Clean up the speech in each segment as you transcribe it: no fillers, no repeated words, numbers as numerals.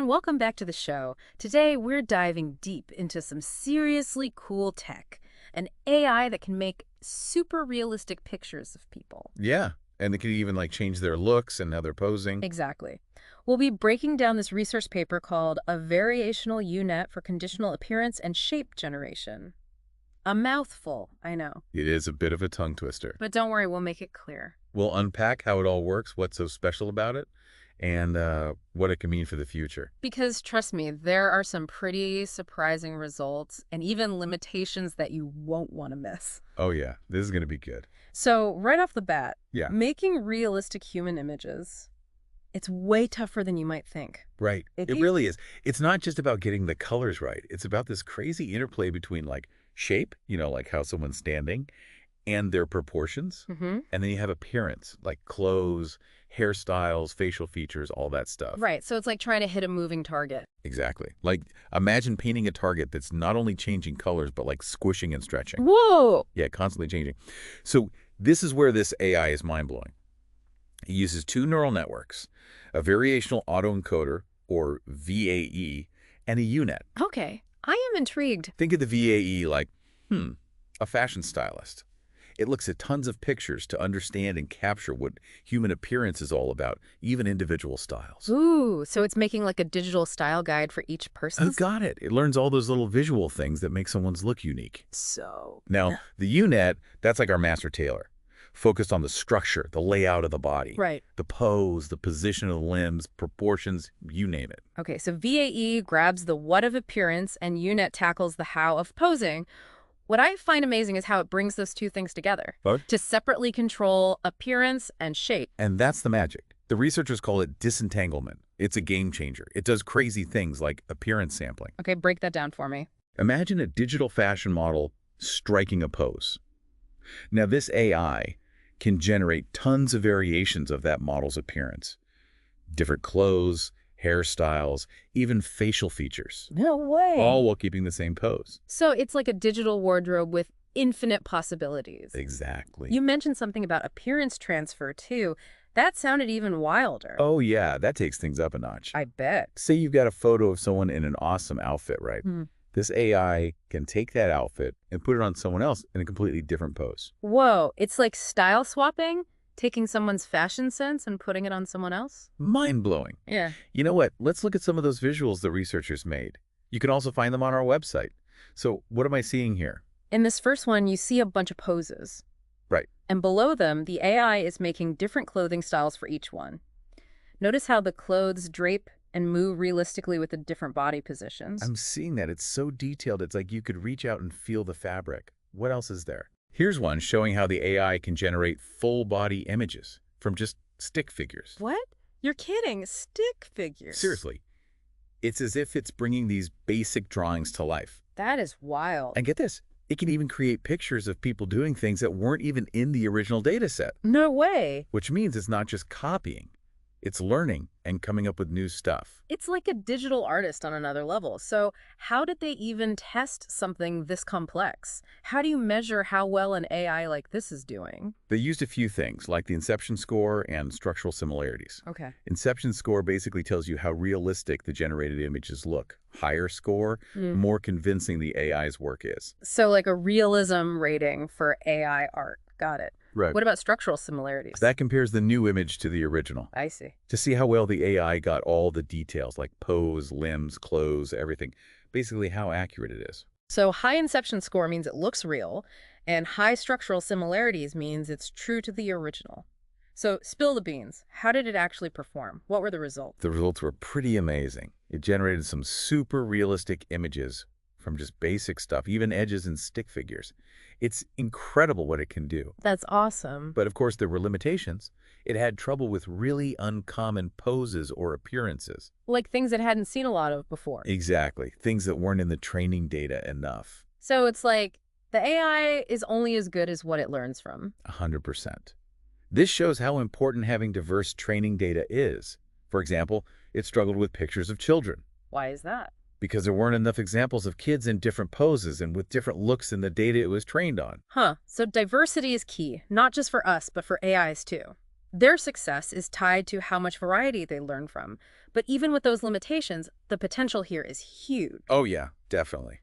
everyone, welcome back to the show. Today, we're diving deep into some seriously cool tech, an AI that can make super realistic pictures of people. Yeah, and they can even like change their looks and how they're posing. Exactly. We'll be breaking down this research paper called A Variational U-Net for Conditional Appearance and Shape Generation. A mouthful, I know. It is a bit of a tongue twister. But don't worry, we'll make it clear. We'll unpack how it all works, what's so special about it, and what it can mean for the future. Because trust me, there are some pretty surprising results and even limitations that you won't want to miss. Oh yeah, this is going to be good. So right off the bat, Yeah. making realistic human images, it's way tougher than you might think. Right. If It you- really is. It's not just about getting the colors right. It's about this crazy interplay between like shape, like how someone's standing, and their proportions. Mm-hmm. And then you have appearance, like clothes, hairstyles, facial features, all that stuff. Right, so it's like trying to hit a moving target. Exactly. Like imagine painting a target that's not only changing colors, but like squishing and stretching. Whoa! Yeah, constantly changing. So this is where this AI is mind-blowing. It uses two neural networks, a variational autoencoder, or VAE, and a UNet. Okay, I am intrigued. Think of the VAE like, a fashion stylist. It looks at tons of pictures to understand and capture what human appearance is all about, even individual styles. Ooh, so it's making like a digital style guide for each person? Oh, got it. It learns all those little visual things that make someone's look unique. So... Now, the UNet, that's like our master tailor, focused on the structure, the layout of the body, Right. the pose, the position of the limbs, proportions, you name it. Okay, so VAE grabs the what of appearance and UNet tackles the how of posing. What I find amazing is how it brings those two things together What? to separately control appearance and shape. And that's the magic. The researchers call it disentanglement. It's a game changer. It does crazy things like appearance sampling. Okay, break that down for me. Imagine a digital fashion model striking a pose. Now, this AI can generate tons of variations of that model's appearance. Different clothes, hairstyles, even facial features, No way. all while keeping the same pose. So it's like a digital wardrobe with infinite possibilities. Exactly. You mentioned something about appearance transfer, too. That sounded even wilder. Oh, yeah, that takes things up a notch. I bet. Say you've got a photo of someone in an awesome outfit, right? This AI can take that outfit and put it on someone else in a completely different pose. Whoa, it's like style swapping? Taking someone's fashion sense and putting it on someone else? Mind-blowing. Yeah. You know what? Let's look at some of those visuals the researchers made. You can also find them on our website. So what am I seeing here? In this first one, you see a bunch of poses. Right. And below them, the AI is making different clothing styles for each one. Notice how the clothes drape and move realistically with the different body positions. I'm seeing that. It's so detailed. It's like you could reach out and feel the fabric. What else is there? Here's one showing how the AI can generate full-body images from just stick figures. What? You're kidding. Stick figures. Seriously. It's as if it's bringing these basic drawings to life. That is wild. And get this, it can even create pictures of people doing things that weren't even in the original data set, No way. which means it's not just copying. It's learning and coming up with new stuff. It's like a digital artist on another level. So how did they even test something this complex? How do you measure how well an AI like this is doing? They used a few things, like the inception score and structural similarities. Okay. Inception score basically tells you how realistic the generated images look. Higher score, more convincing the AI's work is. So like a realism rating for AI art. Got it. Right. What about structural similarities? That compares the new image to the original I see. to see how well the AI got all the details, like pose, limbs, clothes, everything. Basically how accurate it is. So high inception score means it looks real, and high structural similarities means it's true to the original. So spill the beans. How did it actually perform? What were the results? The results were pretty amazing. It generated some super realistic images from just basic stuff, even edges and stick figures. It's incredible what it can do. That's awesome. But of course, there were limitations. It had trouble with really uncommon poses or appearances. Like things it hadn't seen a lot of before. Exactly. Things that weren't in the training data enough. So it's like the AI is only as good as what it learns from. 100%. This shows how important having diverse training data is. For example, it struggled with pictures of children Why is that? because there weren't enough examples of kids in different poses and with different looks in the data it was trained on. Huh. So diversity is key, not just for us, but for AIs too. Their success is tied to how much variety they learn from. But even with those limitations, the potential here is huge. Oh, yeah, definitely.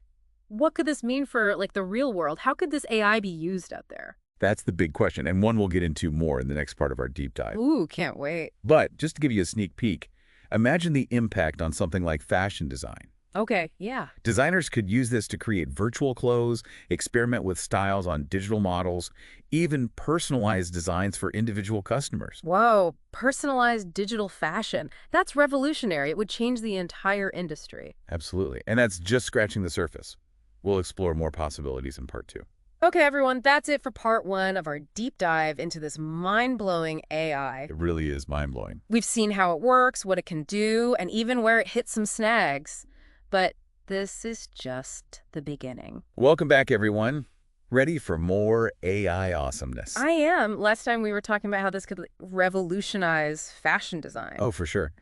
What could this mean for, like, the real world? How could this AI be used out there? That's the big question, and one we'll get into more in the next part of our deep dive. Ooh, can't wait. But just to give you a sneak peek, imagine the impact on something like fashion design. Okay, yeah. Designers could use this to create virtual clothes, experiment with styles on digital models, even personalize designs for individual customers. Whoa, personalized digital fashion. That's revolutionary. It would change the entire industry. Absolutely. And that's just scratching the surface. We'll explore more possibilities in part 2. Okay, everyone, that's it for part 1 of our deep dive into this mind-blowing AI. It really is mind-blowing. We've seen how it works, what it can do, and even where it hits some snags. But this is just the beginning. Welcome back, everyone. Ready for more AI awesomeness? I am. Last time we were talking about how this could revolutionize fashion design. Oh, for sure.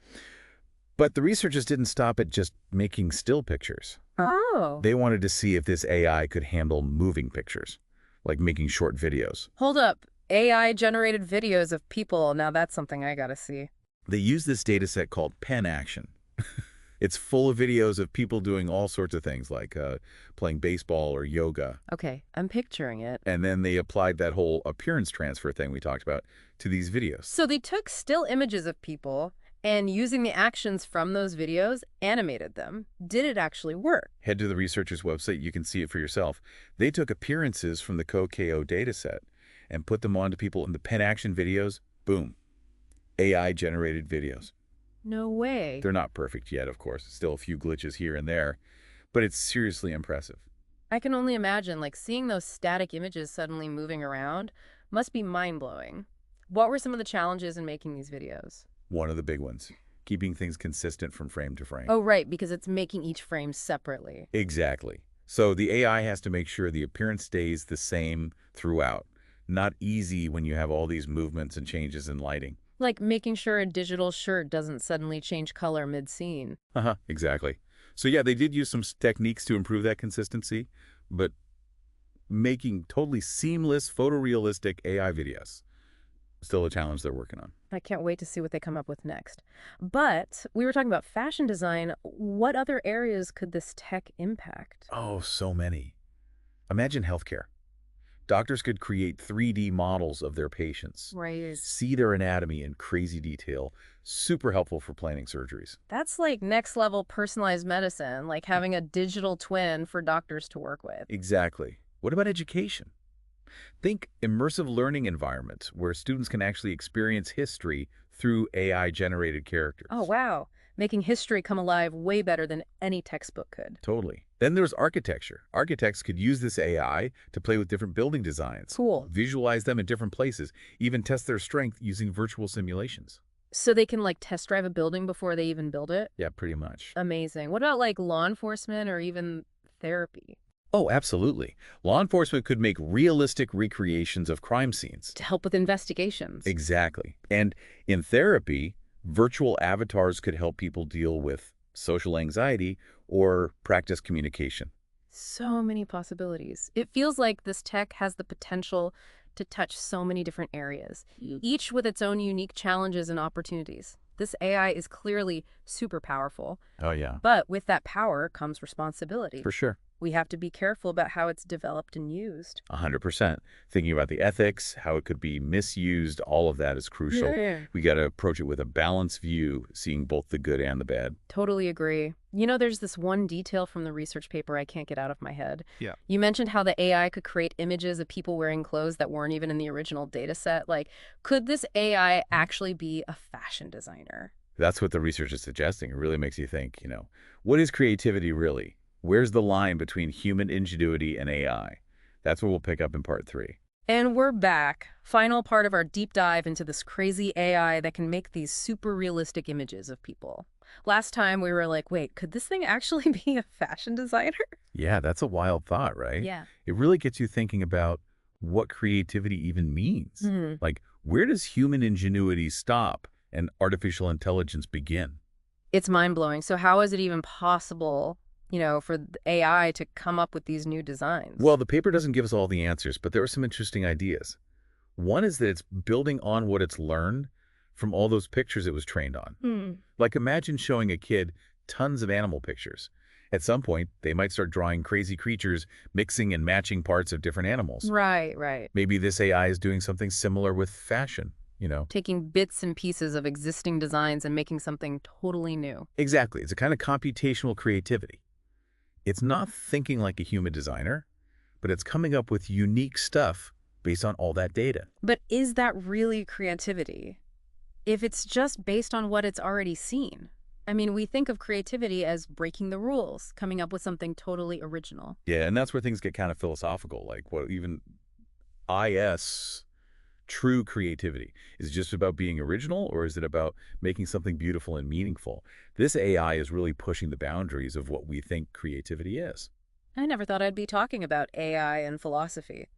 But the researchers didn't stop at just making still pictures. Oh. They wanted to see if this AI could handle moving pictures, like making short videos. Hold up. AI-generated videos of people. Now that's something I gotta see. They used this data set called pen action. It's full of videos of people doing all sorts of things like playing baseball or yoga. Okay, I'm picturing it. And then they applied that whole appearance transfer thing we talked about to these videos. So they took still images of people and using the actions from those videos, animated them. Did it actually work? Head to the researchers' website. You can see it for yourself. They took appearances from the CoKO data set and put them onto people in the pen action videos. Boom. AI-generated videos. No way. They're not perfect yet, of course. Still a few glitches here and there, but it's seriously impressive. I can only imagine, like, seeing those static images suddenly moving around must be mind-blowing. What were some of the challenges in making these videos? One of the big ones, keeping things consistent from frame to frame. Oh, right, because it's making each frame separately. Exactly. So the AI has to make sure the appearance stays the same throughout. Not easy when you have all these movements and changes in lighting. Like making sure a digital shirt doesn't suddenly change color mid-scene. Exactly. So yeah, they did use some techniques to improve that consistency, but making totally seamless, photorealistic AI videos, still a challenge they're working on. I can't wait to see what they come up with next. But we were talking about fashion design. What other areas could this tech impact? Oh, so many. Imagine healthcare. Doctors could create 3D models of their patients, Right. see their anatomy in crazy detail, super helpful for planning surgeries. That's like next level personalized medicine, like having a digital twin for doctors to work with. Exactly. What about education? Think immersive learning environments where students can actually experience history through AI-generated characters. Oh, wow. Making history come alive way better than any textbook could. Totally. Then there's architecture. Architects could use this AI to play with different building designs. Cool. Visualize them in different places, even test their strength using virtual simulations. So they can like test drive a building before they even build it? Yeah, pretty much. Amazing. What about like law enforcement or even therapy? Oh, absolutely. Law enforcement could make realistic recreations of crime scenes. To help with investigations. Exactly. And in therapy, virtual avatars could help people deal with social anxiety or practice communication. So many possibilities. It feels like this tech has the potential to touch so many different areas, each with its own unique challenges and opportunities. This AI is clearly super powerful, Oh, yeah. but with that power comes responsibility. For sure. We have to be careful about how it's developed and used. 100%. Thinking about the ethics, how it could be misused, all of that is crucial. Yeah. We got to approach it with a balanced view, seeing both the good and the bad. Totally agree. You know, there's this one detail from the research paper I can't get out of my head. Yeah. You mentioned how the AI could create images of people wearing clothes that weren't even in the original data set. Like, could this AI actually be a fashion designer? That's what the research is suggesting. It really makes you think, what is creativity really? Where's the line between human ingenuity and AI? That's what we'll pick up in part 3. And we're back. Final part of our deep dive into this crazy AI that can make these super realistic images of people. Last time we were like, wait, could this thing actually be a fashion designer? Yeah, that's a wild thought, right? Yeah. It really gets you thinking about what creativity even means. Like, where does human ingenuity stop and artificial intelligence begin? It's mind-blowing. So how is it even possible, for the AI to come up with these new designs? Well, the paper doesn't give us all the answers, but there are some interesting ideas. One is that it's building on what it's learned from all those pictures it was trained on. Hmm. Like imagine showing a kid tons of animal pictures. At some point, they might start drawing crazy creatures, mixing and matching parts of different animals. Right, right. Maybe this AI is doing something similar with fashion. Taking bits and pieces of existing designs and making something totally new. Exactly. It's a kind of computational creativity. It's not thinking like a human designer, but it's coming up with unique stuff based on all that data. But is that really creativity? If it's just based on what it's already seen? I mean, we think of creativity as breaking the rules, coming up with something totally original. Yeah, and that's where things get kind of philosophical, like what even IS, true creativity. Is it just about being original, or is it about making something beautiful and meaningful? This AI is really pushing the boundaries of what we think creativity is. I never thought I'd be talking about AI and philosophy.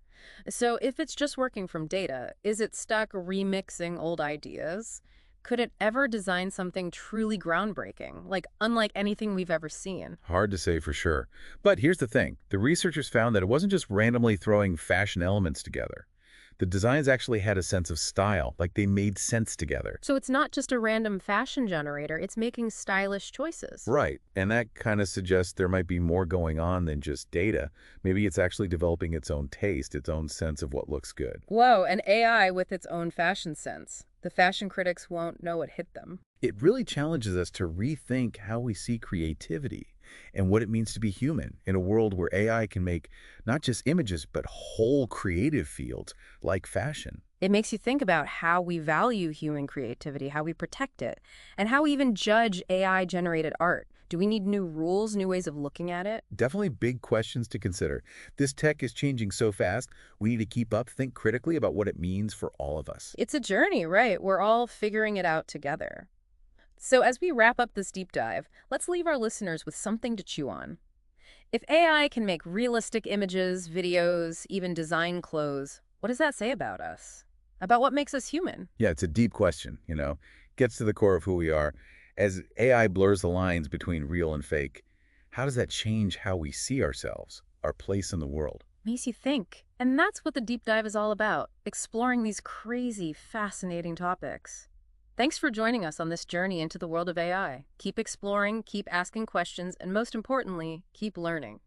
So if it's just working from data, is it stuck remixing old ideas? Could it ever design something truly groundbreaking, like unlike anything we've ever seen? Hard to say for sure. But here's the thing. The researchers found that it wasn't just randomly throwing fashion elements together. The designs actually had a sense of style, like they made sense together. So it's not just a random fashion generator, it's making stylish choices. Right, and that kind of suggests there might be more going on than just data. Maybe it's actually developing its own taste, its own sense of what looks good. Whoa, an AI with its own fashion sense. The fashion critics won't know it hit them. It really challenges us to rethink how we see creativity and what it means to be human in a world where AI can make not just images, but whole creative fields like fashion. It makes you think about how we value human creativity, how we protect it, and how we even judge AI-generated art. Do we need new rules, new ways of looking at it? Definitely big questions to consider. This tech is changing so fast, we need to keep up, think critically about what it means for all of us. It's a journey, right? We're all figuring it out together. So as we wrap up this deep dive, let's leave our listeners with something to chew on. If AI can make realistic images, videos, even design clothes, what does that say about us? About what makes us human? Yeah, it's a deep question. Gets to the core of who we are. As AI blurs the lines between real and fake, how does that change how we see ourselves, our place in the world? Makes you think. And that's what the deep dive is all about, exploring these crazy, fascinating topics. Thanks for joining us on this journey into the world of AI. Keep exploring, keep asking questions, and most importantly, keep learning.